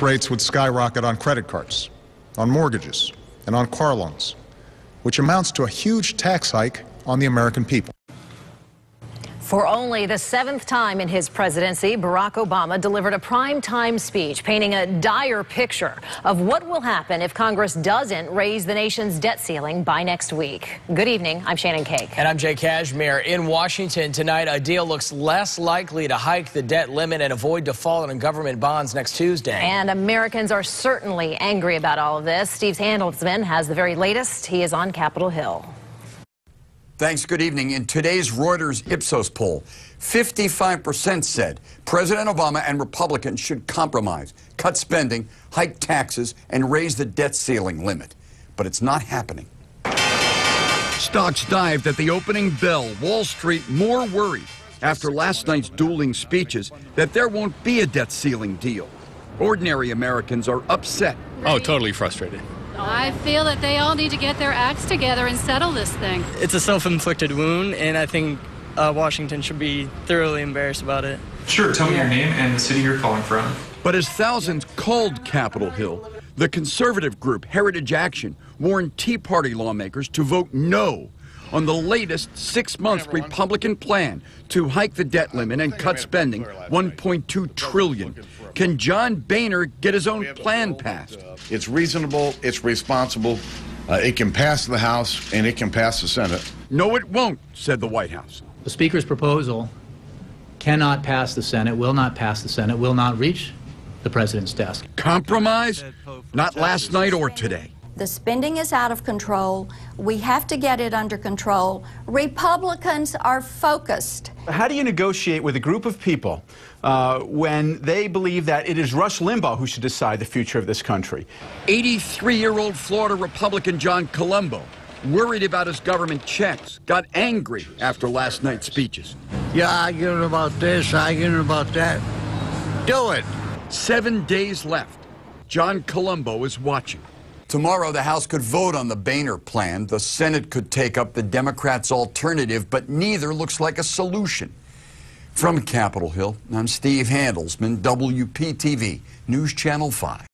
Rates would skyrocket on credit cards, on mortgages, and on car loans, which amounts to a huge tax hike on the American people. For only the 7th time in his presidency, Barack Obama delivered a prime-time speech painting a dire picture of what will happen if Congress doesn't raise the nation's debt ceiling by next week. Good evening. I'm Shannon Cake. And I'm Jay Cashmere. In Washington tonight, a deal looks less likely to hike the debt limit and avoid default on government bonds next Tuesday. And Americans are certainly angry about all of this. Steve Handelsman has the very latest. He is on Capitol Hill. Thanks. Good evening. In today's Reuters Ipsos poll, 55% said President Obama and Republicans should compromise, cut spending, hike taxes, and raise the debt ceiling limit. But it's not happening. Stocks dived at the opening bell. Wall Street more worried after last night's dueling speeches that there won't be a debt ceiling deal. Ordinary Americans are upset. Oh, totally frustrated. I feel that they all need to get their acts together and settle this thing. It's a self-inflicted wound, and I think Washington should be thoroughly embarrassed about it. Sure, tell me your name and the city you're calling from. But as thousands called Capitol Hill, the conservative group Heritage Action warned Tea Party lawmakers to vote no on the latest 6-month Republican plan to hike the debt limit and cut spending $1.2 trillion. Can John Boehner get his own plan passed? It's reasonable, it's responsible, it can pass the House, and it can pass the Senate. No, it won't, said the White House. The Speaker's proposal cannot pass the Senate, will not pass the Senate, will not reach the President's desk. Compromise? Not last night or today. The spending is out of control. We have to get it under control. Republicans are focused. How do you negotiate with a group of people when they believe that it is Rush Limbaugh who should decide the future of this country? 83-year-old Florida Republican John Colombo, worried about his government checks, got angry after last night's speeches. You're arguing about this, arguing about that. Do it. 7 days left. John Colombo is watching. Tomorrow, the House could vote on the Boehner plan. The Senate could take up the Democrats' alternative, but neither looks like a solution. From Capitol Hill, I'm Steve Handelsman, WPTV News Channel 5.